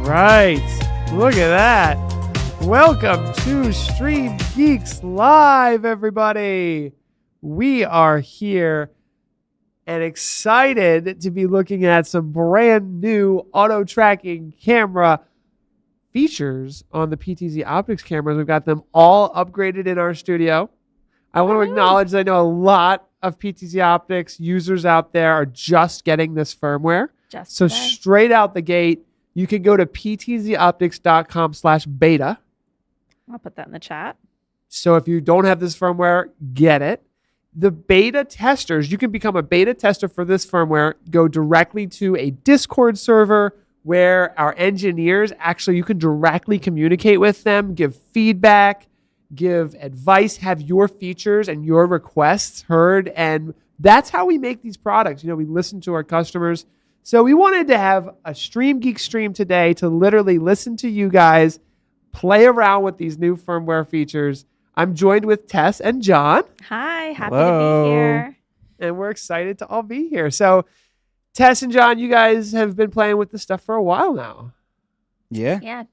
right. Look at that. Welcome to StreamGeeks Live, everybody. We are here and excited to be looking at some brand new auto tracking camera features on the PTZ Optics cameras. We've got them all upgraded in our studio. I want to acknowledge that I know a lot of PTZ Optics users out there are just getting this firmware. So straight out the gate, you can go to ptzoptics.com/beta. I'll put that in the chat. So if you don't have this firmware, get it. The beta testers, you can become a beta tester for this firmware. Go directly to a Discord server where our engineers, actually, you can directly communicate with them, give feedback, give advice, have your features and your requests heard. And that's how we make these products. You know, we listen to our customers. So we wanted to have a StreamGeek stream today to literally listen to you guys play around with these new firmware features. I'm joined with Tess and John. Hi, happy to be here. And we're excited to all be here. So Tess and John, you guys have been playing with this stuff for a while now. Yeah. Yeah.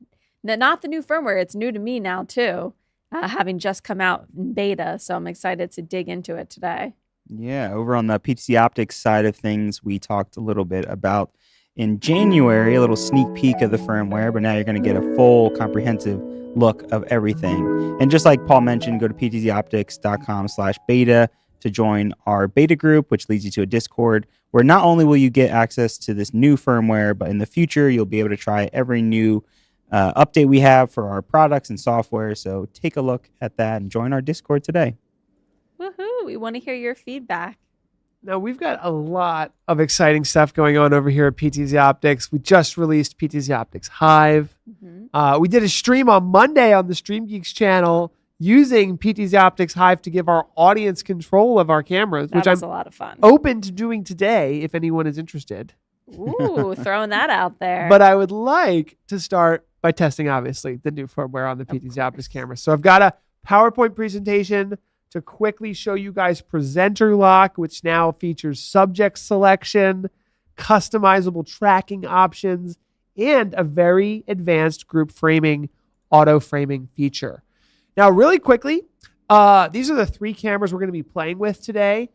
Not the new firmware. It's new to me now, too, having just come out in beta. So I'm excited to dig into it today. Yeah. Over on the PTZ Optics side of things, we talked a little bit about in January, a little sneak peek of the firmware, but now you're going to get a full comprehensive look of everything. And just like Paul mentioned, go to ptzoptics.com/beta to join our beta group, which leads you to a Discord where not only will you get access to this new firmware, but in the future, you'll be able to try every new update we have for our products and software. So take a look at that and join our Discord today. Woohoo! We want to hear your feedback. Now, we've got a lot of exciting stuff going on over here at PTZ Optics. We just released PTZ Optics Hive. We did a stream on Monday on the StreamGeeks channel using PTZ Optics Hive to give our audience control of our cameras, That which was I'm a lot of fun. open to doing today if anyone is interested. Ooh, throwing that out there. But I would like to start by testing, obviously, the new firmware on the PTZ Optics cameras. So I've got a PowerPoint presentation to quickly show you guys presenter lock, which now features subject selection, customizable tracking options, and a very advanced group framing, auto framing feature. Now, really quickly, these are the three cameras we're going to be playing with today.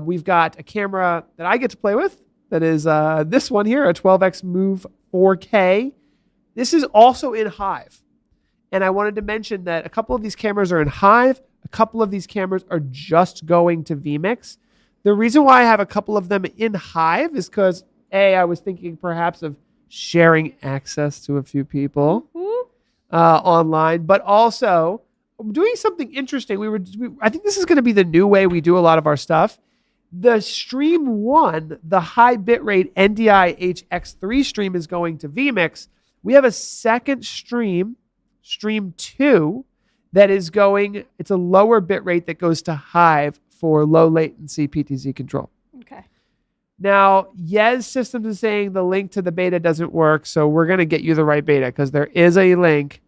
We've got a camera that I get to play with. That is this one here, a 12x Move 4K. This is also in Hive. And I wanted to mention that a couple of these cameras are in Hive. A couple of these cameras are just going to vMix. The reason why I have a couple of them in Hive is because, I was thinking perhaps of sharing access to a few people online, but also doing something interesting. I think this is going to be the new way we do a lot of our stuff. The Stream 1, the high bitrate NDI HX3 stream is going to vMix. We have a second stream, Stream 2, that is going, it's a lower bit rate that goes to Hive for low latency PTZ control. Okay. Now, Yes Systems is saying the link to the beta doesn't work, so we're going to get you the right beta because there is a link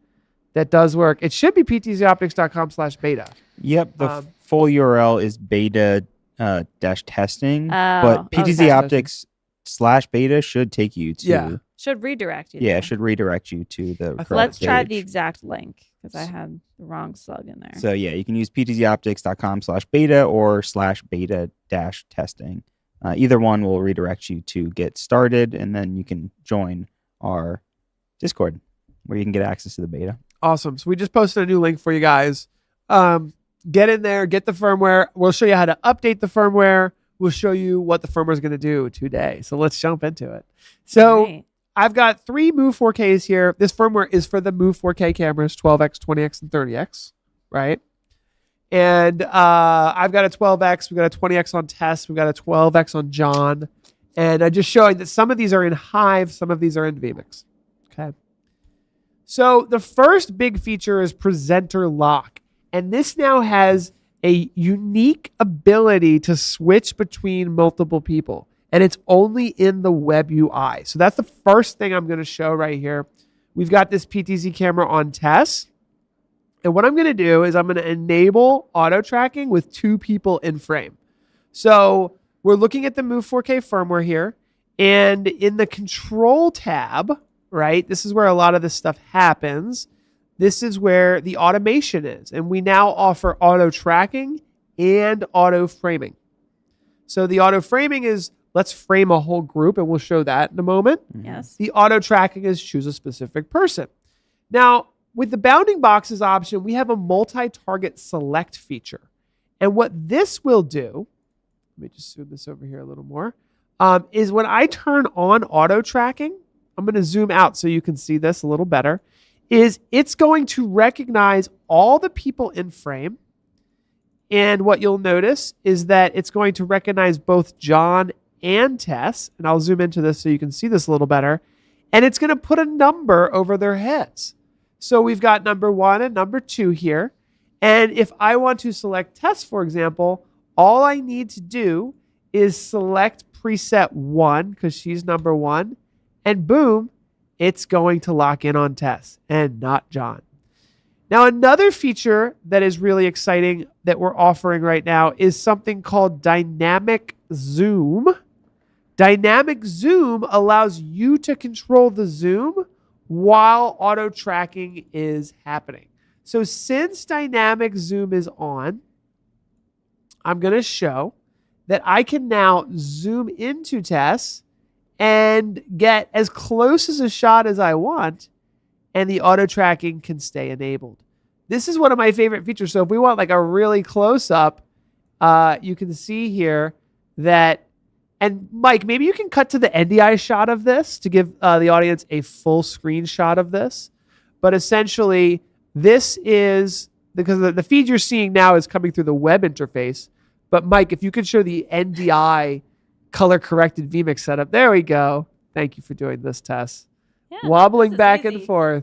that does work. It should be ptzoptics.com/beta. Yep. The full URL is beta testing, but PTZ Optics/beta should take you to... Should redirect you. Yeah, it should redirect you to the Let's page. try the exact link because I had the wrong slug in there. So yeah, you can use ptzoptics.com/beta or /beta-testing. Either one will redirect you to get started, and then you can join our Discord where you can get access to the beta. Awesome. So we just posted a new link for you guys. Get in there, get the firmware. We'll show you how to update the firmware. We'll show you what the firmware is going to do today. So let's jump into it. So I've got three Move 4Ks here. This firmware is for the Move 4K cameras, 12X, 20X, and 30X, right? And I've got a 12X. We've got a 20X on Tess. We've got a 12X on John. And I'm just showing that some of these are in Hive. Some of these are in vMix. Okay. So the first big feature is presenter lock. And this now has a unique ability to switch between multiple people. And it's only in the web UI. So that's the first thing I'm going to show right here. We've got this PTZ camera on Tess. And what I'm going to do is I'm going to enable auto tracking with two people in frame. So we're looking at the Move 4K firmware here. And in the control tab, right? This is where a lot of this stuff happens. This is where the automation is. And we now offer auto tracking and auto framing. So the auto framing is, let's frame a whole group, and we'll show that in a moment. Yes. The auto tracking is choose a specific person. Now, with the bounding boxes option, we have a multi-target select feature. And what this will do, let me just zoom this over here a little more, is when I turn on auto tracking, I'm going to zoom out so you can see this a little better, is it's going to recognize all the people in frame. And what you'll notice is that it's going to recognize both John and Tess. And I'll zoom into this so you can see this a little better. And it's going to put a number over their heads. So we've got number 1 and number 2 here. And if I want to select Tess, for example, all I need to do is select preset 1 because she's number 1. And boom, it's going to lock in on Tess and not John. Now, another feature that is really exciting that we're offering right now is something called Dynamic Zoom. Dynamic Zoom allows you to control the zoom while auto tracking is happening. So since Dynamic Zoom is on, I'm going to show that I can now zoom into Tess and get as close as a shot as I want, and the auto tracking can stay enabled. This is one of my favorite features. So if we want like a really close up, you can see here that, and Mike, maybe you can cut to the NDI shot of this to give the audience a full screenshot of this. But essentially, this is, because the feed you're seeing now is coming through the web interface. But Mike, if you could show the NDI color corrected vMix setup. There we go. Thank you for doing this, Tess. Yeah, Wobbling back easy. and forth.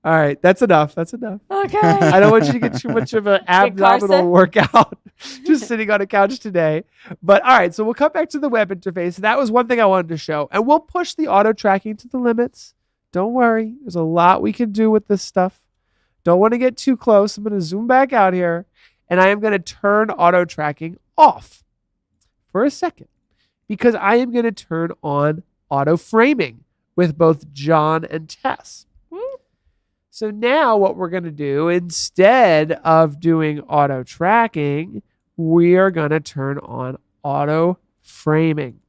All right, that's enough. That's enough. Okay. I don't want you to get too much of an abdominal Carson. workout just sitting on a couch today. But all right, so we'll come back to the web interface. That was one thing I wanted to show. And we'll push the auto tracking to the limits. Don't worry. There's a lot we can do with this stuff. Don't want to get too close. I'm going to zoom back out here. And I am going to turn auto tracking off for a second because I am going to turn on auto framing with both John and Tess. So now what we're going to do, instead of doing auto tracking, we are going to turn on auto framing.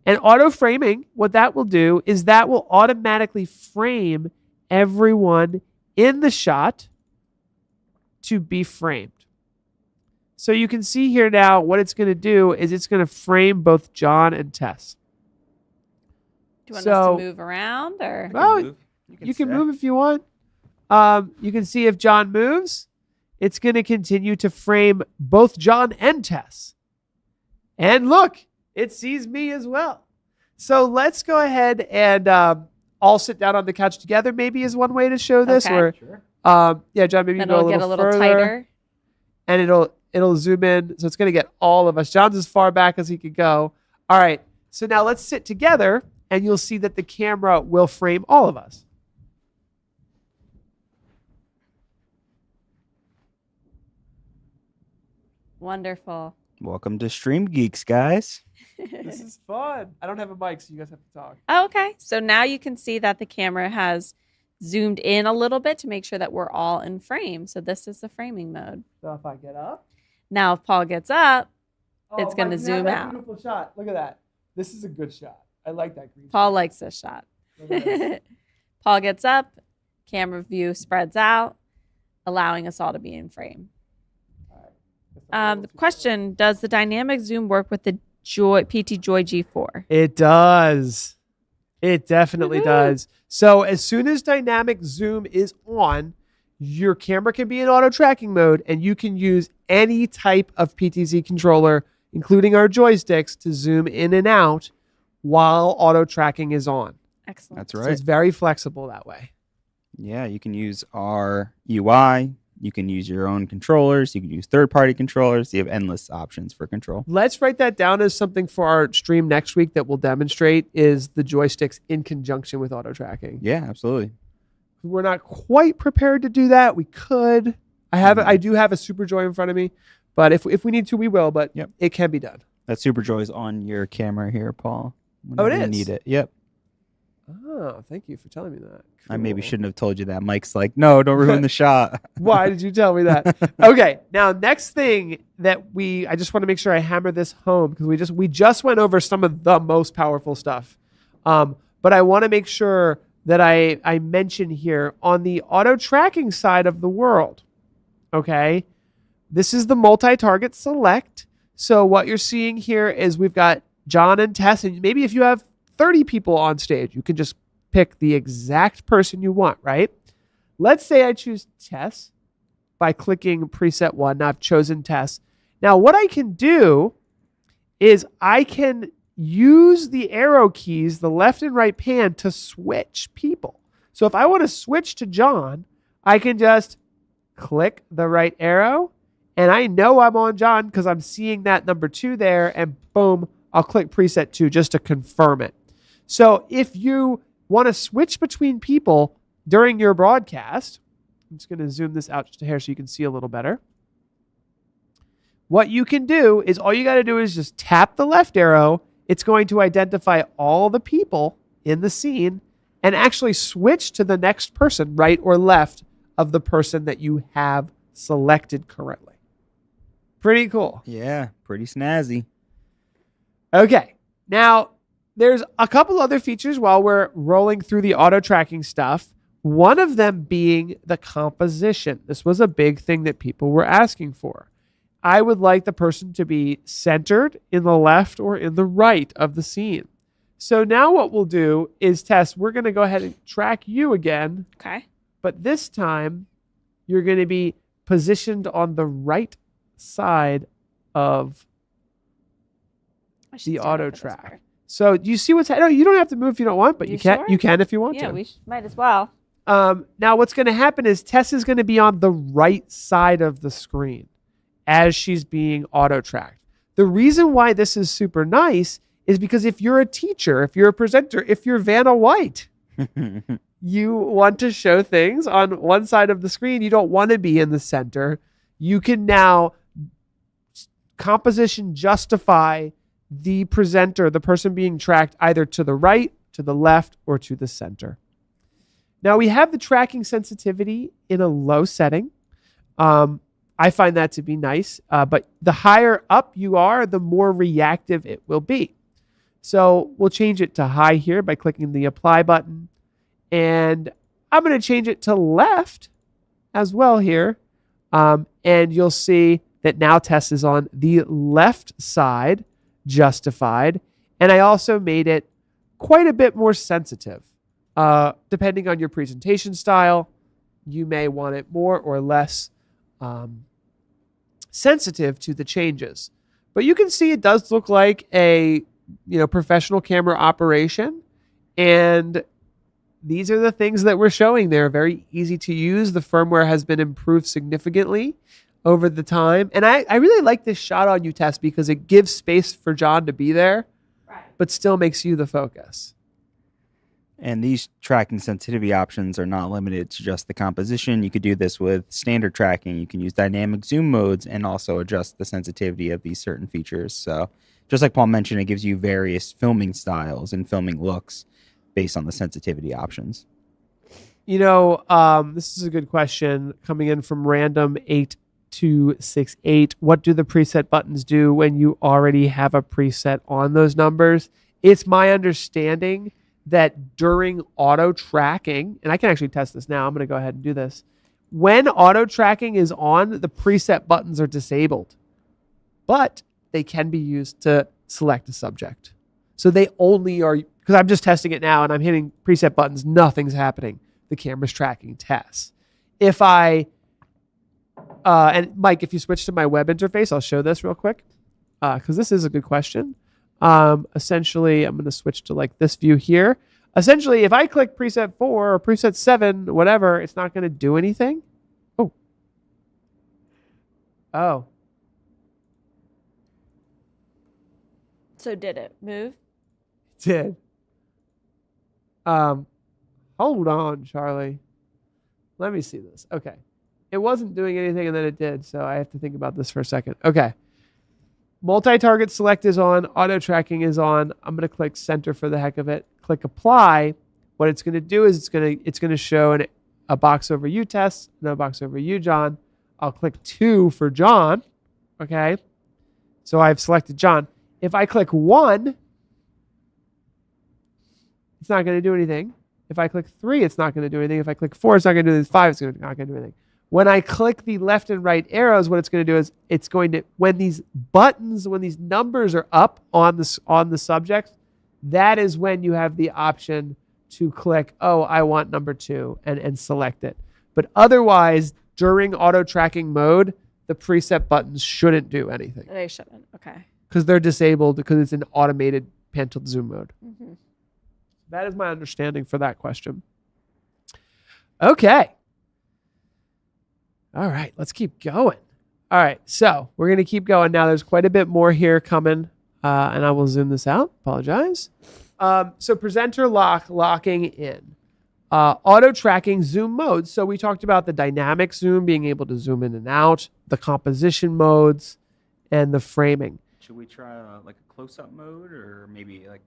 And auto framing, what that will do is that will automatically frame everyone in the shot to be framed. So you can see here now what it's going to do is it's going to frame both John and Tess. Do you want us to move around or? Well, you can move if you want. You can see if John moves, it's going to continue to frame both John and Tess. And look, it sees me as well. So let's go ahead and all sit down on the couch together, maybe is one way to show this. Okay. Or, yeah, John, maybe you Then go it'll a get a little further, tighter. and it'll zoom in. So it's going to get all of us. John's as far back as he could go. All right. So now let's sit together, and you'll see that the camera will frame all of us. Wonderful. Welcome to StreamGeeks, guys. This is fun. I don't have a mic, so you guys have to talk. Okay. So now you can see that the camera has zoomed in a little bit to make sure that we're all in frame. So this is the framing mode. So if I get up. Now if Paul gets up, it's Mike, going to you have zoom that out. Beautiful shot. Look at that. This is a good shot. I like that green Paul shot. likes this shot. Look at this. Paul gets up, camera view spreads out, allowing us all to be in frame. The question, does the dynamic zoom work with the PT Joy G4? It does. It definitely does. So as soon as dynamic zoom is on, your camera can be in auto tracking mode, and you can use any type of PTZ controller, including our joysticks, to zoom in and out while auto tracking is on. Excellent. That's So right. it's very flexible that way. Yeah, you can use our UI. You can use your own controllers. You can use third-party controllers. You have endless options for control. Let's write that down as something for our stream next week that we'll demonstrate is the joysticks in conjunction with auto tracking. Yeah, absolutely. We're not quite prepared to do that. We could. I do have a Superjoy in front of me, but if we need to, we will. But Yep. It can be done. That Superjoy is on your camera here, Paul. Oh, it whenever you is? need it. Yep. Oh, thank you for telling me that. I maybe Cool. shouldn't have told you that. Mike's like, no, don't ruin the shot. Why did you tell me that? Okay, now next thing that I just want to make sure I hammer this home because we just went over some of the most powerful stuff. But I want to make sure that I mention here on the auto tracking side of the world. Okay, this is the multi-target select. So what you're seeing here is we've got John and Tess, and maybe if you have 30 people on stage, you can just pick the exact person you want, right? Let's say I choose Tess by clicking preset 1. Now I've chosen Tess. Now what I can do is I can use the arrow keys, the left and right pan, to switch people. So if I want to switch to John, I can just click the right arrow, and I know I'm on John because I'm seeing that number 2 there, and boom, I'll click preset 2 just to confirm it. So if you want to switch between people during your broadcast, I'm just going to zoom this out just a hair so you can see a little better. What you can do is all you got to do is just tap the left arrow. It's going to identify all the people in the scene and actually switch to the next person, right or left of the person that you have selected currently. Pretty cool. Yeah, pretty snazzy. Okay, now there's a couple other features while we're rolling through the auto tracking stuff. One of them being the composition. This was a big thing that people were asking for. I would like the person to be centered in the left or in the right of the scene. So now what we'll do is Tess, we're going to go ahead and track you again. Okay. But this time you're going to be positioned on the right side of the auto track. So do you see what's happening? No, you don't have to move if you don't want, but you can. Sure? You can if you want Yeah, to. we might as well. Now what's going to happen is Tess is going to be on the right side of the screen as she's being auto tracked. The reason why this is super nice is because if you're a teacher, if you're a presenter, if you're Vanna White, you want to show things on one side of the screen. You don't want to be in the center. You can now composition justify the presenter, the person being tracked, either to the right, to the left, or to the center. Now we have the tracking sensitivity in a low setting. I find that to be nice, but the higher up you are, the more reactive it will be. So we'll change it to high here by clicking the apply button. And I'm going to change it to left as well here. And you'll see that now Tess is on the left side, justified. And I also made it quite a bit more sensitive. Depending on your presentation style, you may want it more or less sensitive to the changes. But you can see it does look like a professional camera operation. And these are the things that we're showing there. Very easy to use. The firmware has been improved significantly over the time. And I really like this shot on you, Tess, because it gives space for John to be there, right, but still makes you the focus. And these tracking sensitivity options are not limited to just the composition. You could do this with standard tracking. You can use dynamic zoom modes and also adjust the sensitivity of these certain features. So just like Paul mentioned, it gives you various filming styles and filming looks based on the sensitivity options. This is a good question coming in from random 8268. What do the preset buttons do when you already have a preset on those numbers? It's my understanding that during auto tracking, and I can actually test this now. I'm going to go ahead and do this. When auto tracking is on, the preset buttons are disabled, but they can be used to select a subject. So they only are, because I'm just testing it now and I'm hitting preset buttons, nothing's happening. The camera's tracking Tess. If and Mike, if you switch to my web interface, I'll show this real quick, because this is a good question. Essentially, I'm going to switch to like this view here. Essentially, if I click preset 4 or preset 7, whatever, it's not going to do anything. Oh. So did it move? It did. Hold on, Charlie. Let me see this. Okay. It wasn't doing anything and then it did, so I have to think about this for a second. Okay. Multi-target select is on. Auto tracking is on. I'm going to click center for the heck of it. Click apply. what it's going to do is it's going to show a box over you, Tess, and a box over you, John. I'll click 2 for John. Okay. So I've selected John. If I click 1, it's not going to do anything. If I click 3, it's not going to do anything. If I click 4, it's not going to do anything. 5, it's not going to do anything. When I click the left and right arrows, what it's going to do is it's going to, when these numbers are up on the subject, that is when you have the option to click, oh, I want number 2 and select it. But otherwise, during auto tracking mode, the preset buttons shouldn't do anything. They shouldn't. Okay. Because they're disabled because it's an automated pan tilt zoom mode. Mm-hmm. That is my understanding for that question. Okay. All right, let's keep going. All right, so we're going to keep going. Now there's quite a bit more here coming, and I will zoom this out. Apologize. So presenter locking in. Auto tracking zoom modes. So we talked about the dynamic zoom, being able to zoom in and out, the composition modes, and the framing. Should we try like a close-up mode, or maybe like,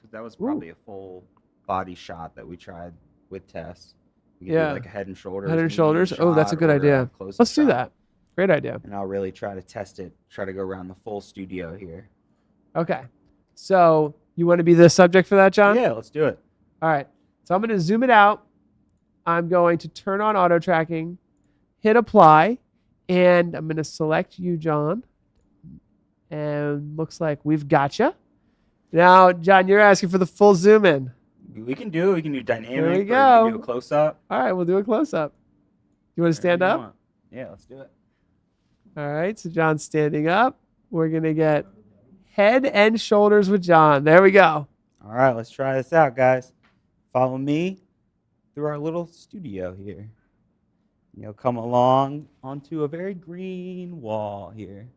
because that was probably a full body shot that we tried with Tess. We could do like a head and shoulders. Head and shoulders. Oh, that's a good idea. Let's do that. Great idea. And I'll really try to test it. Try to go around the full studio here. Okay. So you want to be the subject for that, John? Yeah, let's do it. All right. So I'm going to zoom it out. I'm going to turn on auto tracking, hit apply, and I'm going to select you, John. And looks like we've got you. Now, John, you're asking for the full zoom in. We can do dynamic. There we or go. We can do a close up. All right, we'll do a close up. You want to stand up? Yeah, let's do it. All right, so John's standing up. We're going to get head and shoulders with John. There we go. All right, let's try this out, guys. Follow me through our little studio here. You'll come along onto a very green wall here.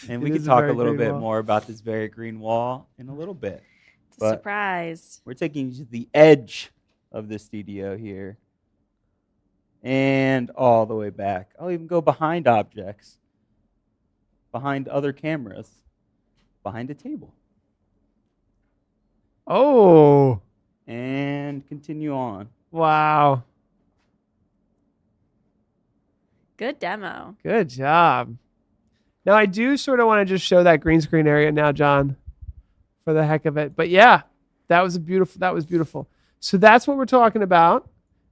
And we can talk a little bit more about this very green wall in a little bit. It's a surprise. We're taking you to the edge of the studio here. And all the way back. I'll even go behind objects. Behind other cameras. Behind a table. Oh. And continue on. Wow. Good demo. Good job. Now, I do sort of want to just show that green screen area now, John, for the heck of it. But yeah, that was beautiful. So that's what we're talking about.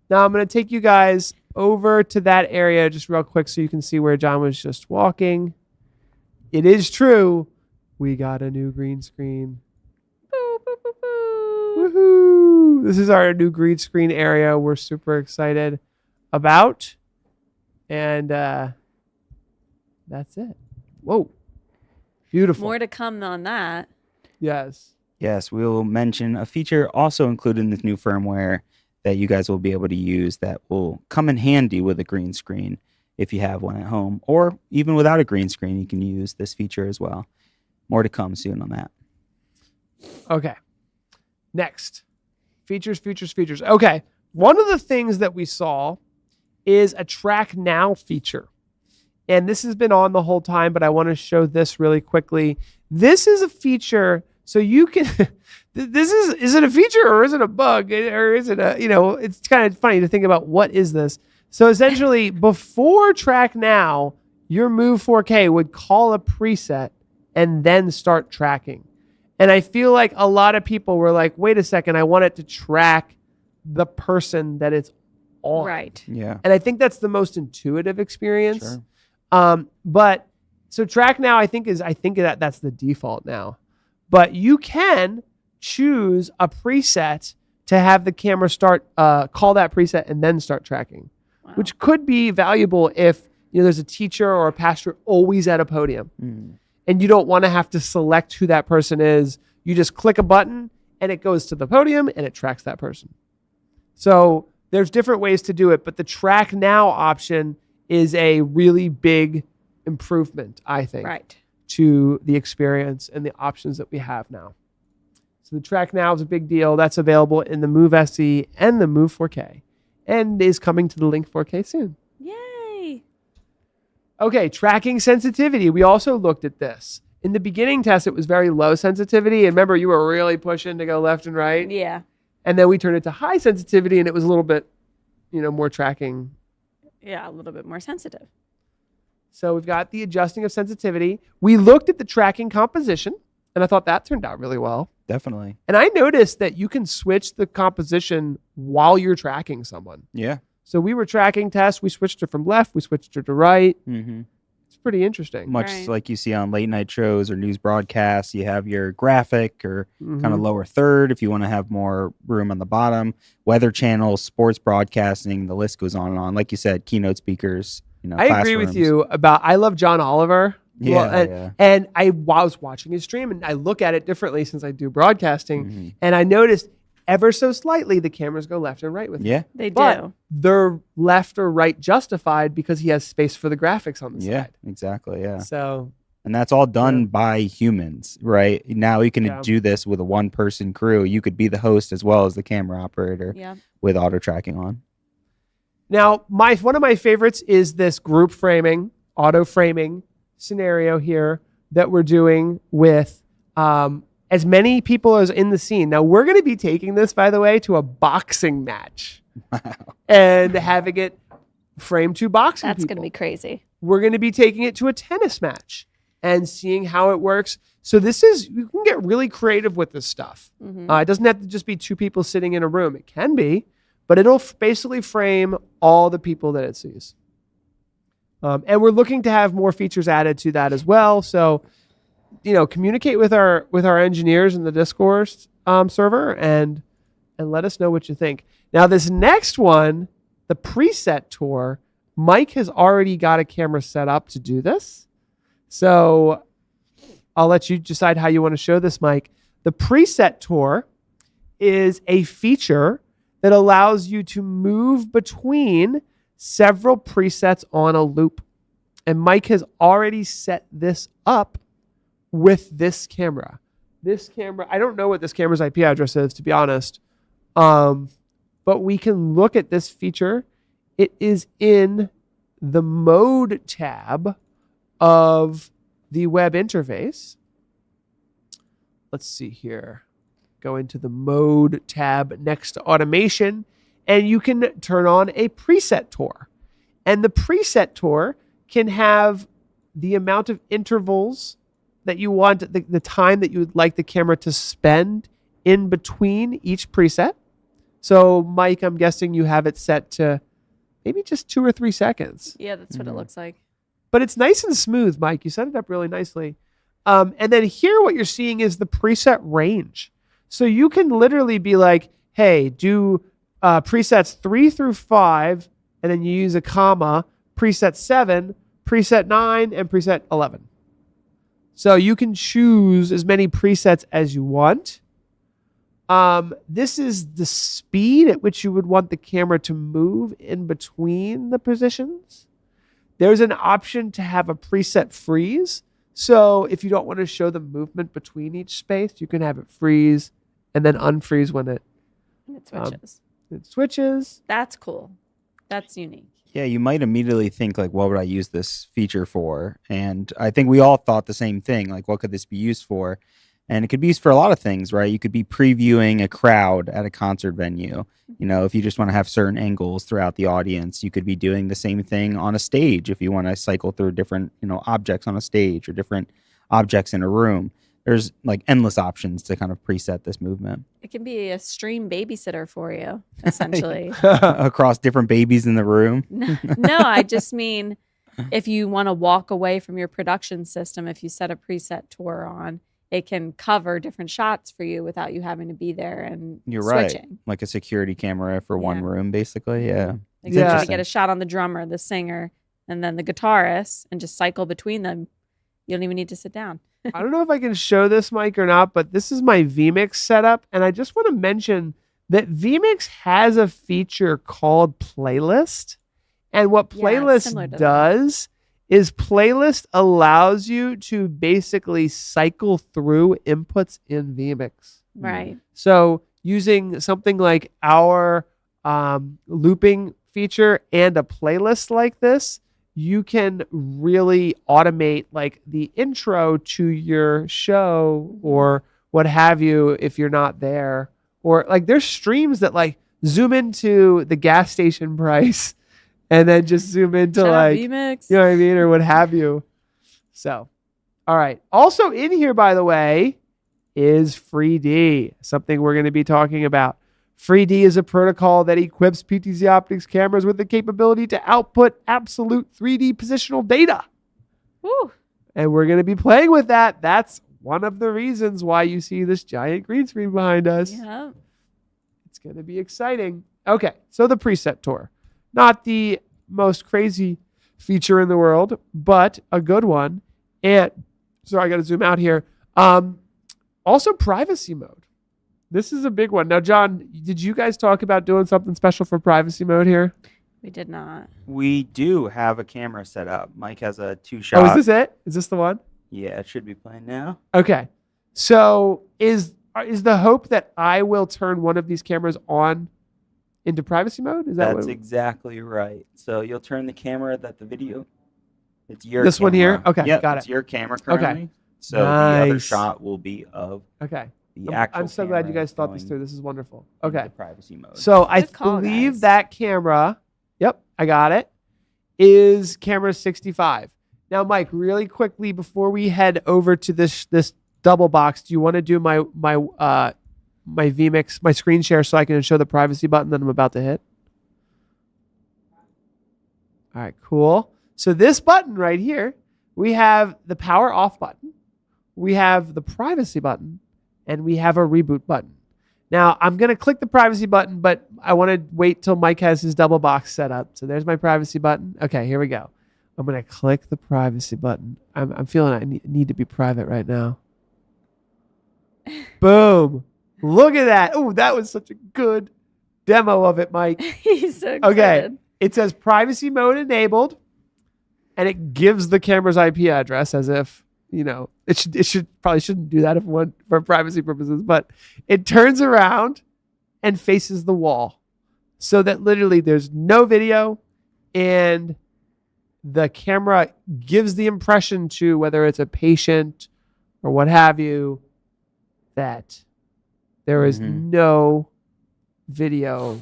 Now I'm going to take you guys over to that area just real quick so you can see where John was just walking. It is true. We got a new green screen. Boo, boo, boo, boo. Woohoo! This is our new green screen area we're super excited about. And that's it. Whoa. Beautiful. More to come on that. Yes. Yes, we'll mention a feature also included in this new firmware that you guys will be able to use that will come in handy with a green screen if you have one at home. Or even without a green screen, you can use this feature as well. More to come soon on that. Okay. Next. Features. Okay. One of the things that we saw is a track now feature. And this has been on the whole time, but I want to show this really quickly. This is a feature, so you can, is it a feature or is it a bug? Or is it it's kind of funny to think about what is this. So essentially, before track now, your Move 4K would call a preset and then start tracking. And I feel like a lot of people were like, wait a second, I want it to track the person that it's on. Right. Yeah. And I think that's the most intuitive experience. Sure. But so track now, I think that's the default now. But you can choose a preset to have the camera start call that preset and then start tracking, which could be valuable if there's a teacher or a pastor always at a podium, and you don't want to have to select who that person is. You just click a button and it goes to the podium and it tracks that person. So there's different ways to do it, but the track now option is a really big improvement, I think, to the experience and the options that we have now. So the track now is a big deal. That's available in the Move SE and the Move 4K and is coming to the Link 4K soon. Yay. Okay, tracking sensitivity. We also looked at this. In the beginning test, it was very low sensitivity. And remember, you were really pushing to go left and right. Yeah. And then we turned it to high sensitivity, and it was a little bit, more tracking. Yeah, a little bit more sensitive. So we've got the adjusting of sensitivity. We looked at the tracking composition, and I thought that turned out really well. Definitely. And I noticed that you can switch the composition while you're tracking someone. Yeah. So we were tracking tests. We switched it from left. We switched it to right. Mm-hmm. It's pretty interesting. Much Right. like you see on late night shows or news broadcasts, you have your graphic or Mhm. kind of lower third if you want to have more room on the bottom. Weather channels, sports broadcasting, the list goes on and on. Like you said, keynote speakers. I agree with classrooms. you about. I love John Oliver. Yeah, And I was watching his stream, and I look at it differently since I do broadcasting, Mhm. and I noticed ever so slightly the cameras go left and right with him. Yeah. They But do. they're left or right justified because he has space for the graphics on the Yeah, side. exactly. Yeah. So And that's all done by humans, right? Now you can Yeah. do this with a one person crew. You could be the host as well as the camera operator Yeah. with auto tracking on. now one of my favorites is this group framing, auto framing scenario here that we're doing with as many people as in the scene. Now we're going to be taking this, by the way, to a boxing match and having it frame to boxing That's going to people. be crazy. We're going to be taking it to a tennis match and seeing how it works. So you can get really creative with this stuff. Mhm. It doesn't have to just be two people sitting in a room. It can be, but it'll basically frame all the people that it sees. And we're looking to have more features added to that as well. So, communicate with our engineers in the Discord server and let us know what you think. Now, this next one, the preset tour, Mike has already got a camera set up to do this. So I'll let you decide how you want to show this, Mike. The preset tour is a feature that allows you to move between several presets on a loop. And Mike has already set this up with this camera. This camera, I don't know what this camera's IP address is, to be honest. But we can look at this feature. It is in the mode tab of the web interface. Let's see here. Go into the mode tab next to automation, and you can turn on a preset tour. And the preset tour can have the amount of intervals that you want, the time that you would like the camera to spend in between each preset. So, Mike, I'm guessing you have it set to maybe just 2 or 3 seconds. Yeah, that's what it Mhm. looks like. But it's nice and smooth, Mike. You set it up really nicely. And then here what you're seeing is the preset range. So you can literally be like, hey, do presets 3 through 5, and then you use a comma, preset 7, preset 9, and preset 11. So you can choose as many presets as you want. This is the speed at which you would want the camera to move in between the positions. There's an option to have a preset freeze. So if you don't want to show the movement between each space, you can have it freeze and then unfreeze when it It switches. switches. That's cool. That's unique. Yeah, you might immediately think like, what would I use this feature for? And I think we all thought the same thing. Like, what could this be used for? And it could be used for a lot of things, right? You could be previewing a crowd at a concert venue. You know, if you just want to have certain angles throughout the audience, you could be doing the same thing on a stage if you want to cycle through different, objects on a stage or different objects in a room. There's like endless options to kind of preset this movement It can be a stream babysitter for you, essentially. across different babies in the room. No, I just mean if you want to walk away from your production system, if you set a preset tour on, it can cover different shots for you without you having to be there and You're right. switching. Like a security camera for one Yeah. room, basically. Yeah. Like It's you're going to interesting. get a shot on the drummer, the singer, and then the guitarist and just cycle between them. You don't even need to sit down. I don't know if I can show this, Mike, or not, but this is my vMix setup. And I just want to mention that vMix has a feature called Playlist. And what Yeah, it's Playlist similar to that. does is Playlist allows you to basically cycle through inputs in vMix. Right. So using something like our looping feature and a playlist like this, you can really automate like the intro to your show or what have you if you're not there, or like there's streams that like zoom into the gas station price and then just zoom into Shout out like, vMix. you know what I mean, or what have you. So, all right. Also in here, by the way, is FreeD, something we're going to be talking about. FreeD is a protocol that equips PTZ Optics cameras with the capability to output absolute 3D positional data. Woo. And we're going to be playing with that. That's one of the reasons why you see this giant green screen behind us. Yeah. It's going to be exciting. Okay, so the preset tour. Not the most crazy feature in the world, but a good one. And, sorry, I got to zoom out here. Also, privacy mode. This is a big one. Now, John, did you guys talk about doing something special for privacy mode here? We did not. We do have a camera set up. Mike has a 2-shot. Oh, is this it? Is this the one? Yeah, it should be playing now. Okay. So is the hope that I will turn one of these cameras on into privacy mode? Is that That's what exactly right. So you'll turn the camera that the video. It's your This one here? camera. Okay, Yep, got it's it. your camera currently. Okay. So the other Nice. shot will be of Okay. the actual I'm so glad you camera guys thought this going through. This is wonderful. into Okay. privacy mode. So I Good call, believe guys. that camera, yep, I got it, is camera 65. Now, Mike, really quickly before we head over to this double box, do you want to do my vMix, my screen share, so I can show the privacy button that I'm about to hit? All right, cool. So this button right here, we have the power off button, we have the privacy button, and we have a reboot button. Now, I'm going to click the privacy button, but I want to wait till Mike has his double box set up. So there's my privacy button. Okay, here we go. I'm going to click the privacy button. I'm feeling I need to be private right now. Boom. Look at that. Oh, that was such a good demo of it, Mike. He's so excited. Okay. It says privacy mode enabled, and it gives the camera's IP address as if, you know, it should probably shouldn't do that for privacy purposes, but it turns around and faces the wall so that literally there's no video, and the camera gives the impression to whether it's a patient or what have you that there is no video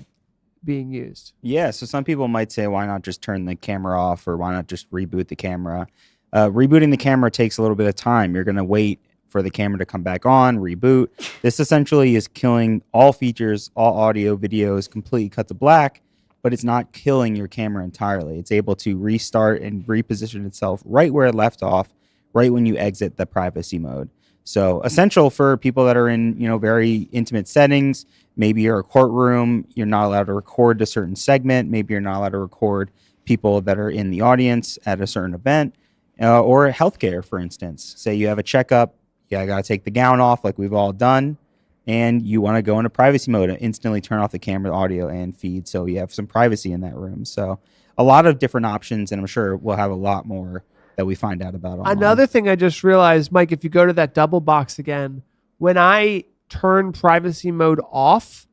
being used. Yeah, so some people might say, why not just turn the camera off, or why not just reboot the camera? Rebooting the camera takes a little bit of time. You're going to wait for the camera to come back on, reboot. This essentially is killing all features, all audio, videos, completely cut to black, but it's not killing your camera entirely. It's able to restart and reposition itself right where it left off, right when you exit the privacy mode. So essential for people that are in, you know, very intimate settings. Maybe you're a courtroom, you're not allowed to record a certain segment. Maybe you're not allowed to record people that are in the audience at a certain event, or healthcare, for instance. Say you have a checkup, I got to take the gown off like we've all done, and you want to go into privacy mode and instantly turn off the camera, audio, and feed, so you have some privacy in that room. So a lot of different options, and I'm sure we'll have a lot more that we find out about online. Another thing I just realized, Mike, if you go to that double box again, when I turn privacy mode off,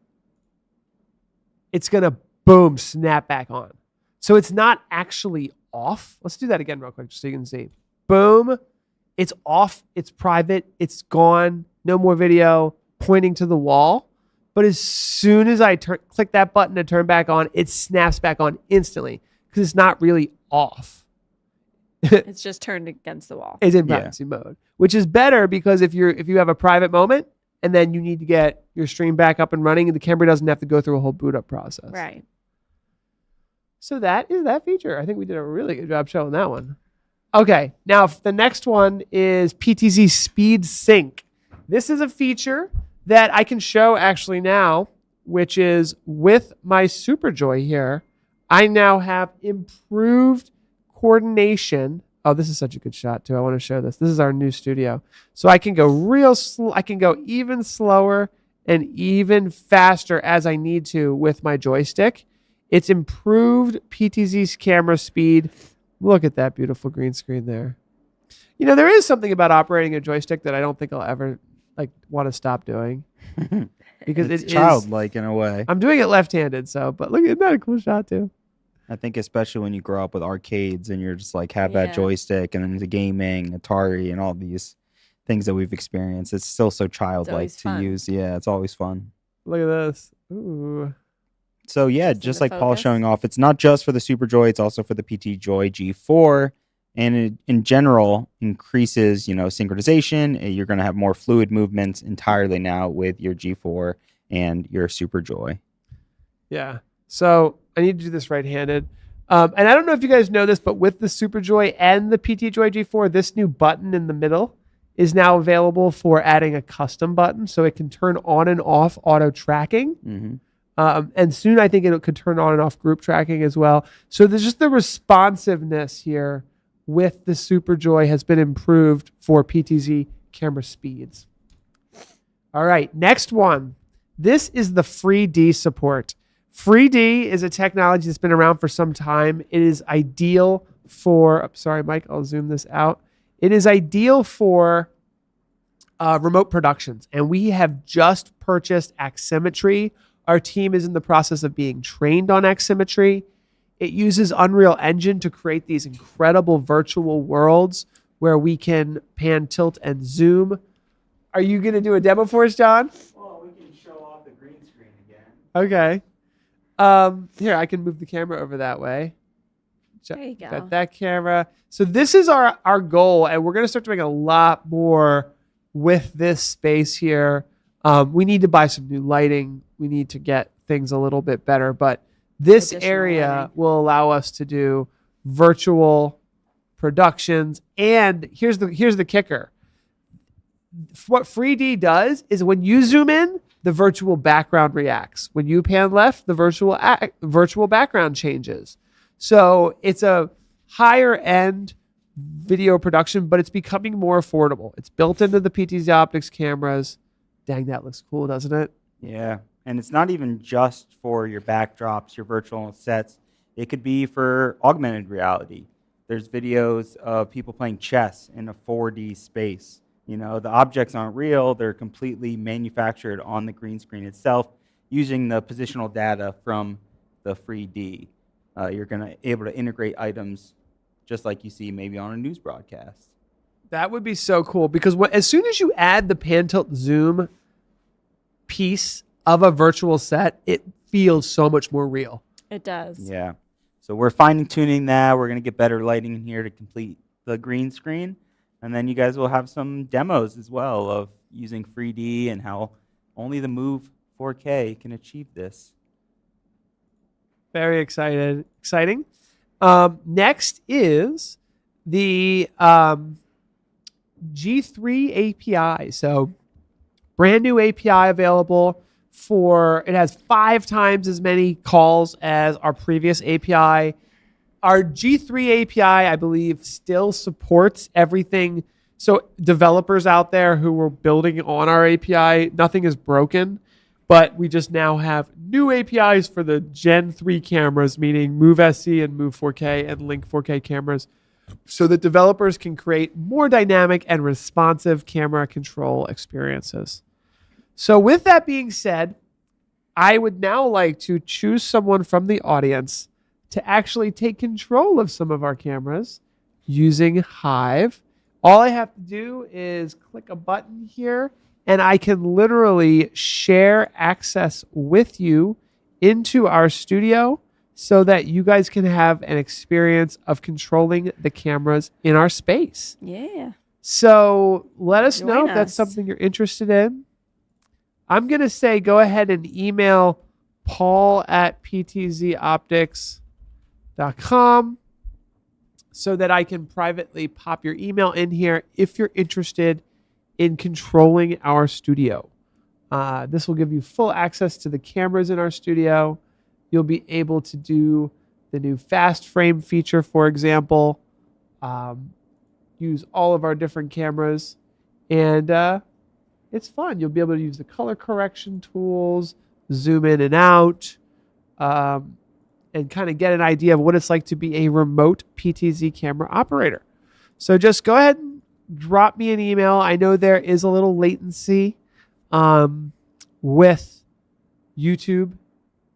it's going to, boom, snap back on. So it's not actually off. Let's do that again real quick just so you can see. Boom. It's off. It's private. It's gone. No more video pointing to the wall. But as soon as I click that button to turn back on, it snaps back on instantly because it's not really off. It's just turned against the wall. It's in privacy mode, which is better because if you have a private moment and then you need to get your stream back up and running, the camera doesn't have to go through a whole boot up process. Right. So that is that feature. I think we did a really good job showing that one. Okay, now the next one is PTZ Speed Sync. This is a feature that I can show actually now, which is with my Superjoy here. I now have improved coordination. Oh, this is such a good shot too. I want to show this. This is our new studio. So I can go real slow. I can go even slower and even faster as I need to with my joystick. It's improved PTZ's camera speed. Look at that beautiful green screen there. You know, there is something about operating a joystick that I don't think I'll ever want to stop doing. Because it's it childlike in a way. I'm doing it left-handed, so, but look, isn't that a cool shot too? I think especially when you grow up with arcades and you're just like have that joystick and then the gaming, Atari, and all these things that we've experienced. It's still so childlike to fun. use. Yeah, it's always fun. Look at this. Ooh. So yeah, Just in just the like Paul focus. showing off, it's not just for the Superjoy, it's also for the PT Joy G4. And it, in general, increases, synchronization. You're going to have more fluid movements entirely now with your G4 and your Superjoy. Yeah. So I need to do this right-handed. And I don't know if you guys know this, but with the Superjoy and the PT Joy G4, this new button in the middle is now available for adding a custom button. So it can turn on and off auto tracking. Mm-hmm. And soon I think it could turn on and off group tracking as well. So there's just the responsiveness here with the Superjoy has been improved for PTZ camera speeds. All right, next one. This is the FreeD support. FreeD is a technology that's been around for some time. It is ideal for, sorry, Mike, I'll zoom this out. It is ideal for remote productions. And we have just purchased Aximetry. Our team is in the process of being trained on Aximetry. It uses Unreal Engine to create these incredible virtual worlds where we can pan, tilt, and zoom. Are you going to do a demo for us, John? Well, we can show off the green screen again. Okay. Here, I can move the camera over that way. There you go. Got that camera. So this is our goal, and we're going to start doing a lot more with this space here. We need to buy some new lighting. We need to get things a little bit better, but this Additional area lighting. will allow us to do virtual productions. And here's the kicker. What FreeD does is when you zoom in, the virtual background reacts. When you pan left, the virtual background changes. So it's a higher end video production, but it's becoming more affordable. It's built into the PTZ Optics cameras. Dang, that looks cool, doesn't it? Yeah, and it's not even just for your backdrops, your virtual sets. It could be for augmented reality. There's videos of people playing chess in a 4D space. The objects aren't real. They're completely manufactured on the green screen itself using the positional data from the FreeD. You're going to able to integrate items just like you see maybe on a news broadcast. That would be so cool because as soon as you add the pan, tilt, zoom piece of a virtual set, it feels so much more real. It does. Yeah. So we're fine tuning that. We're going to get better lighting in here to complete the green screen. And then you guys will have some demos as well of using FreeD and how only the Move 4K can achieve this. Very exciting. Next is the G3 API. So brand new API available it has 5 times as many calls as our previous API. Our G3 API, I believe, still supports everything. So developers out there who were building on our API, nothing is broken, but we just now have new APIs for the Gen 3 cameras, meaning Move SC and Move 4K and Link 4K cameras, so that developers can create more dynamic and responsive camera control experiences. So with that being said, I would now like to choose someone from the audience to actually take control of some of our cameras using Hive. All I have to do is click a button here, and I can literally share access with you into our studio so that you guys can have an experience of controlling the cameras in our space. Yeah. So let us know Join if that's us. something you're interested in. I'm going to say go ahead and email paul@ptzoptics.com so that I can privately pop your email in here if you're interested in controlling our studio. This will give you full access to the cameras in our studio. You'll be able to do the new fast frame feature, for example, use all of our different cameras, and it's fun. You'll be able to use the color correction tools, zoom in and out, and kind of get an idea of what it's like to be a remote PTZ camera operator. So just go ahead and drop me an email. I know there is a little latency with YouTube.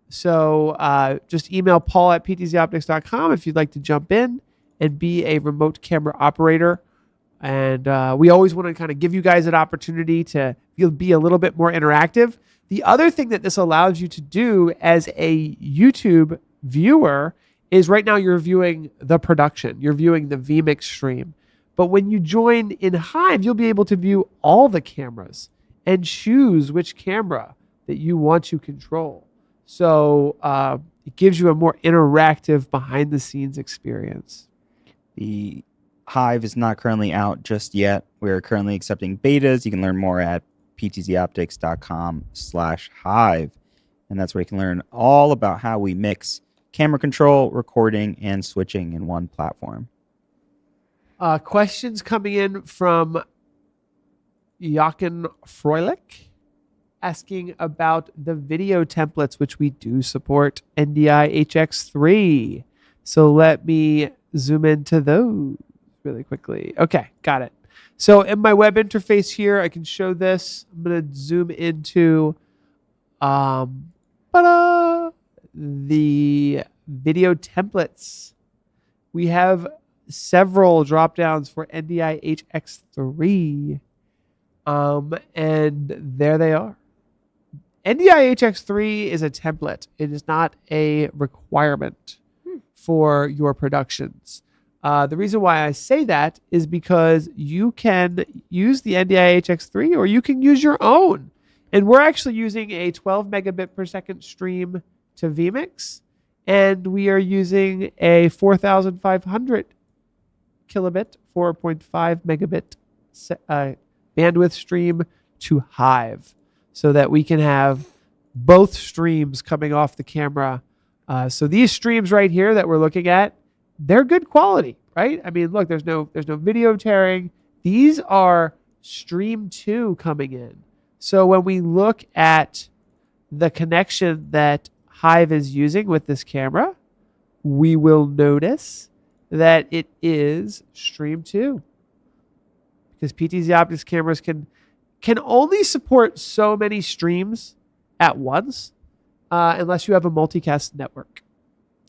So just email paul@ptzoptics.com if you'd like to jump in and be a remote camera operator And we always want to kind of give you guys an opportunity to be a little bit more interactive. The other thing that this allows you to do as a YouTube viewer is right now you're viewing the production. You're viewing the vMix stream. But when you join in Hive, you'll be able to view all the cameras and choose which camera that you want to control. So it gives you a more interactive behind-the-scenes experience. The Hive is not currently out just yet. We're currently accepting betas. You can learn more at ptzoptics.com/hive. And that's where you can learn all about how we mix camera control, recording, and switching in one platform. Questions coming in from Jochen Froelich asking about the video templates, which we do support NDI HX3. So let me zoom into those really quickly. Okay, got it. So in my web interface here, I can show this. I'm going to zoom into the video templates. We have several drop downs for NDI HX3. And there they are. NDI HX3 is a template. It is not a requirement for your productions. The reason why I say that is because you can use the NDI HX3 or you can use your own. And we're actually using a 12 megabit per second stream to vMix. And we are using a 4,500 kilobit, 4.5 megabit bandwidth stream to Hive so that we can have both streams coming off the camera. So these streams right here that we're looking at, they're good quality, right? I mean, look, there's no video tearing. These are Stream 2 coming in. So when we look at the connection that Hive is using with this camera, we will notice that it is Stream 2. Because PTZ Optics cameras can only support so many streams at once unless you have a multicast network.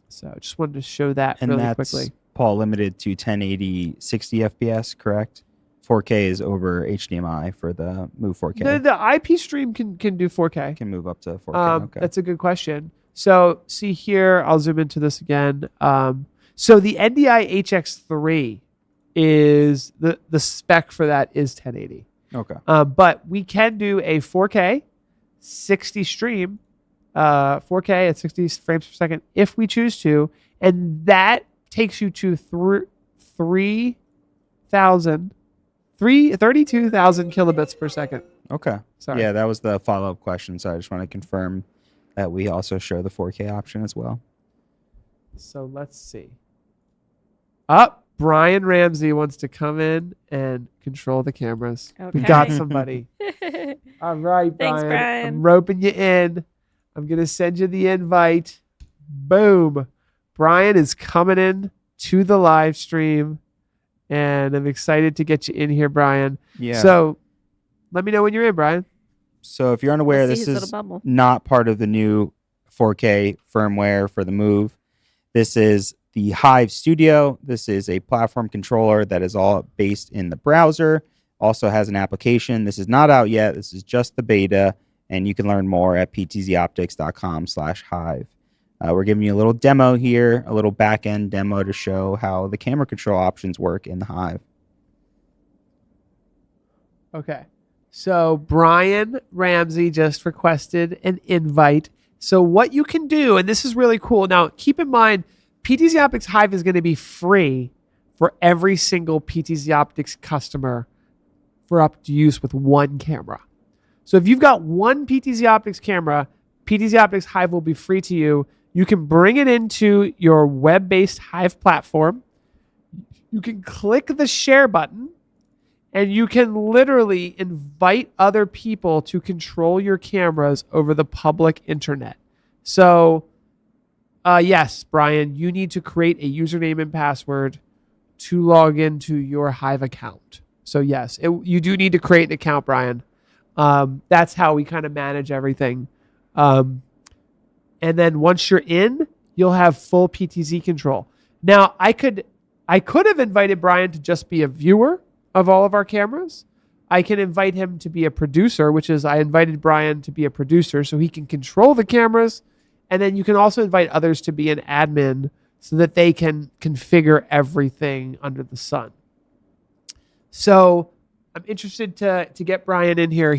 So I just wanted to show that and really that's, quickly. Paul, limited to 1080 60 FPS, correct? 4K is over HDMI for the Move 4K. The IP stream can do 4K. Can move up to 4K. Okay. That's a good question. So see here, I'll zoom into this again. So the NDI HX3 is the spec for that is 1080. Okay. But we can do a 4K 60 stream, 4K at 60 frames per second if we choose to, and that takes you to 32,000 kilobits per second. Okay. Sorry. Yeah, that was the follow-up question. So I just want to confirm that we also show the 4K option as well. So let's see. Brian Ramsey wants to come in and control the cameras. Okay. We got somebody. All right, Brian. Thanks, Brian. I'm roping you in. I'm going to send you the invite. Boom. Brian is coming in to the live stream, and I'm excited to get you in here, Brian. Yeah. So let me know when you're in, Brian. So if you're unaware, Let's see this his is little bubble. not part of the new 4K firmware for the Move. This is the Hive Studio. This is a platform controller that is all based in the browser. Also has an application. This is not out yet. This is just the beta, and you can learn more at ptzoptics.com/hive. We're giving you a little demo here, a little back-end demo to show how the camera control options work in the Hive. Okay. So Brian Ramsey just requested an invite. So what you can do, and this is really cool. Now, keep in mind, PTZ Optics Hive is going to be free for every single PTZ Optics customer for up to use with one camera. So if you've got one PTZ Optics camera, PTZ Optics Hive will be free to you. You can bring it into your web-based Hive platform. You can click the share button, and you can literally invite other people to control your cameras over the public internet. So, yes, Brian, you need to create a username and password to log into your Hive account. So, yes, you do need to create an account, Brian. That's how we kind of manage everything. And then once you're in, you'll have full PTZ control. Now, I could have invited Brian to just be a viewer of all of our cameras. I can invite him to be a producer, which is I invited Brian to be a producer so he can control the cameras. And then you can also invite others to be an admin so that they can configure everything under the sun. So I'm interested to get Brian in here.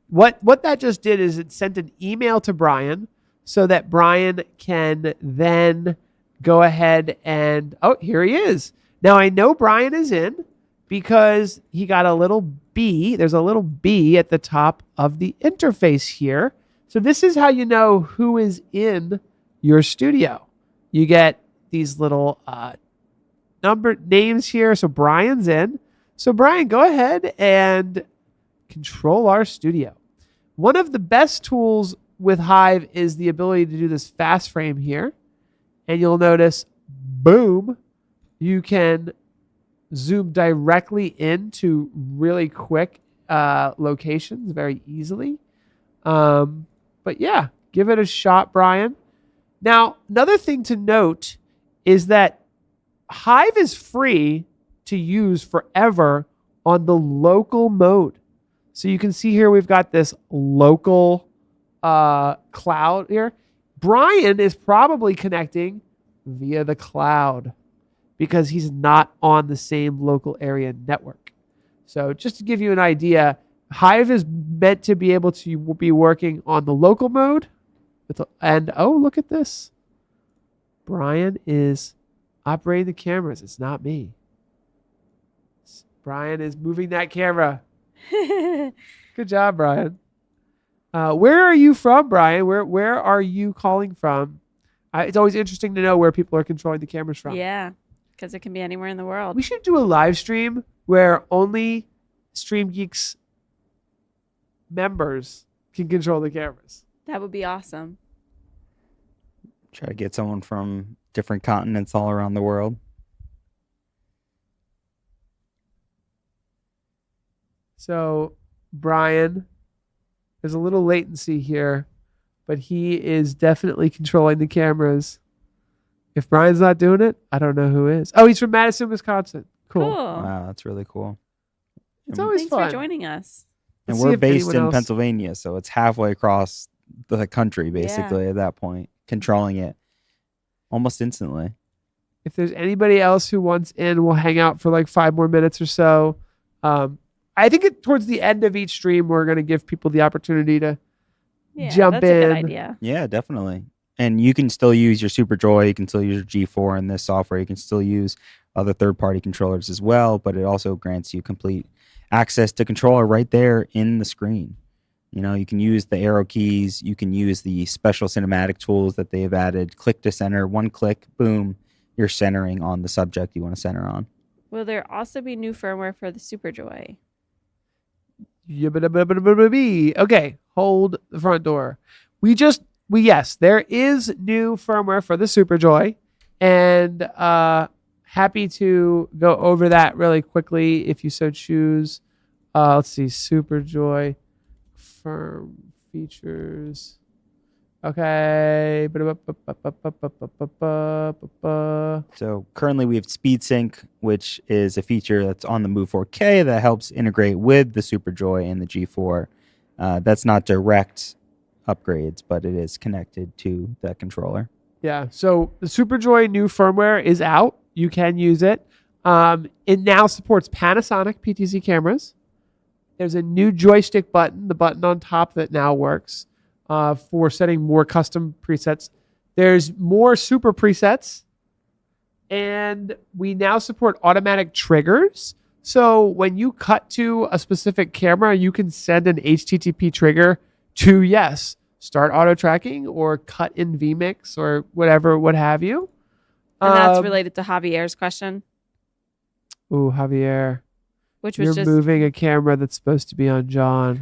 What that just did is it sent an email to Brian so that Brian can then go ahead and, oh, here he is. Now I know Brian is in because he got a little B. There's a little B at the top of the interface here. So this is how you know who is in your studio. You get these little numbered names here. So Brian's in. So Brian, go ahead and control our studio. One of the best tools with Hive is the ability to do this fast frame here. And you'll notice, boom, you can zoom directly into really quick locations very easily. But yeah, give it a shot, Brian. Now, another thing to note is that Hive is free to use forever on the local mode. So you can see here we've got this local cloud here. Brian is probably connecting via the cloud because he's not on the same local area network. So just to give you an idea, Hive is meant to be able to be working on the local mode. And oh, look at this. Brian is operating the cameras. It's not me. Brian is moving that camera. Good job, Brian. Where are you from, Brian? Where are you calling from? It's always interesting to know where people are controlling the cameras from. Yeah, because it can be anywhere in the world. We should do a live stream where only StreamGeeks members can control the cameras. That would be awesome. Try to get someone from different continents all around the world. So, Brian, there's a little latency here, but he is definitely controlling the cameras. If Brian's not doing it, I don't know who is. Oh, he's from Madison, Wisconsin. Cool. Wow, that's really cool. It's always Thanks fun. for joining us. And Let's see we're if based anyone in else- Pennsylvania, so it's halfway across the country, basically, at that point, controlling it almost instantly. If there's anybody else who wants in, we'll hang out for like 5 more minutes or so. I think towards the end of each stream, we're going to give people the opportunity to Yeah, jump that's a good in. idea. Yeah, definitely. And you can still use your Superjoy. You can still use your G4 in this software. You can still use other third-party controllers as well, but it also grants you complete access to controller right there in the screen. You know, you can use the arrow keys. You can use the special cinematic tools that they have added. Click to center, one click, boom, you're centering on the subject you want to center on. Will there also be new firmware for the Superjoy? Okay, hold the front door. Yes, there is new firmware for the Superjoy, and happy to go over that really quickly if you so choose. Let's see, Superjoy firm features. Okay. So currently we have Speed Sync, which is a feature that's on the Move 4K that helps integrate with the Superjoy and the G4. That's not direct upgrades, but it is connected to that controller. Yeah. So the Superjoy new firmware is out. You can use it. It now supports Panasonic PTZ cameras. There's a new joystick button, the button on top that now works for setting more custom presets. There's more super presets. And we now support automatic triggers. So when you cut to a specific camera, you can send an HTTP trigger to, yes, start auto tracking or cut in vMix or whatever, what have you. And that's related to Javier's question, Ooh, Javier. which was You're just moving a camera that's supposed to be on John.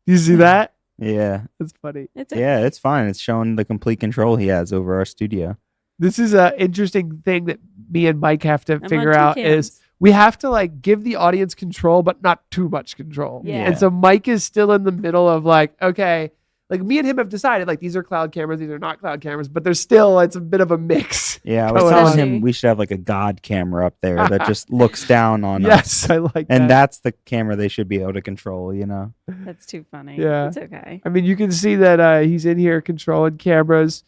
You see that? Yeah. That's funny. Yeah, it's fine. It's showing the complete control he has over our studio. This is an interesting thing that me and Mike have to I'm figure on out two is cams. we have to like give the audience control, but not too much control. Yeah. And so Mike is still in the middle of like, okay, like me and him have decided like these are cloud cameras, these are not cloud cameras, but there's still it's a bit of a mix. Yeah, I was going telling on. him we should have like a God camera up there that just looks down on us. Yes, I like And that. that's the camera they should be able to control, you know? That's too funny. Yeah. It's okay. I mean, you can see that he's in here controlling cameras.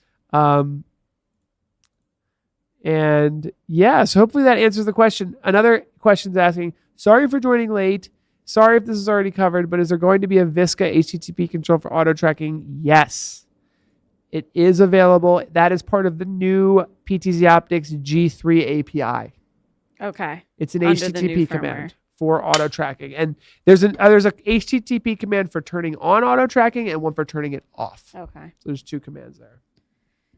And yeah, so hopefully that answers the question. Another question's asking, sorry for joining late. Sorry if this is already covered, but is there going to be a Visca HTTP control for auto tracking? Yes, it is available. That is part of the new PTZ Optics G3 API. Okay. It's an Under the new HTTP command for auto tracking. And there's a HTTP command for turning on auto tracking and one for turning it off. Okay. So there's two commands there.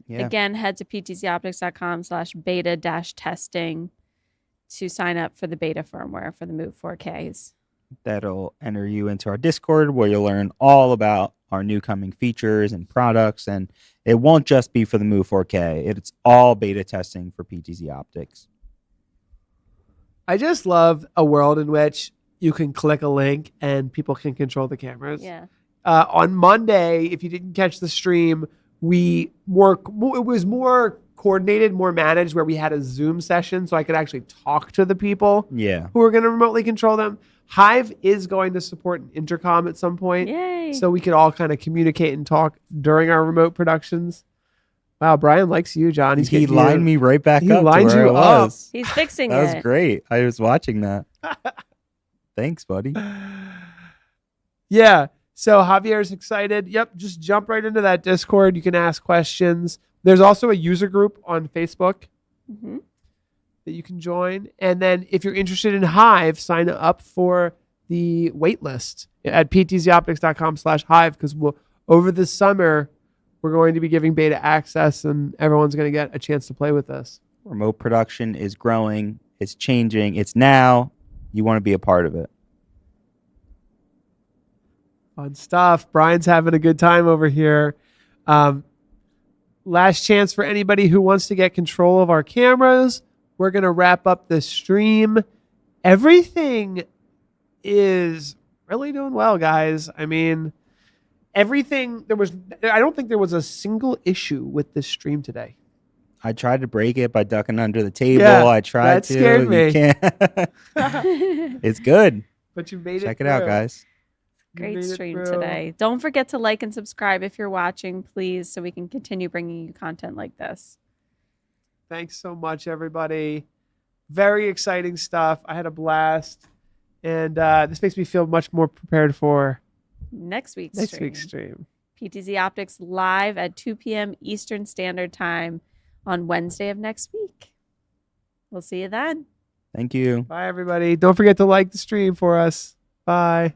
Yeah. Again, head to ptzoptics.com/beta-testing to sign up for the beta firmware for the Move 4Ks. That'll enter you into our Discord where you'll learn all about our new coming features and products. And it won't just be for the Move 4K. It's all beta testing for PTZ Optics. I just love a world in which you can click a link and people can control the cameras. Yeah. On Monday, if you didn't catch the stream, it was more coordinated, more managed, where we had a Zoom session so I could actually talk to the people Yeah. who are going to remotely control them. Hive is going to support an intercom at some point, Yay. so we could all kind of communicate and talk during our remote productions. Wow, Brian likes you, John. He getting lined you- me right back he up to lined where you I up. was. He's fixing That it. was great. I was watching that. Thanks, buddy. Yeah. So Javier's excited. Yep. Just jump right into that Discord. You can ask questions. There's also a user group on Facebook Mhm. that you can join. And then if you're interested in Hive, sign up for the wait list at ptzoptics.com/Hive, because over the summer, we're going to be giving beta access and everyone's going to get a chance to play with this. Remote production is growing. It's changing. It's now. You want to be a part of it. Fun stuff. Brian's having a good time over here. Last chance for anybody who wants to get control of our cameras. We're going to wrap up the stream. Everything is really doing well, guys. I mean, I don't think there was a single issue with this stream today. I tried to break it by ducking under the table. Yeah, I tried that to. scared me. You can't. It's good. But you made Check it out, through. guys. You Great made it stream through. today. Don't forget to like and subscribe if you're watching, please, so we can continue bringing you content like this. Thanks so much, everybody. Very exciting stuff. I had a blast. And this makes me feel much more prepared for Next week's next stream. week's stream. PTZ Optics live at 2 p.m. Eastern Standard Time on Wednesday of next week. We'll see you then. Thank you. Bye, everybody. Don't forget to like the stream for us. Bye.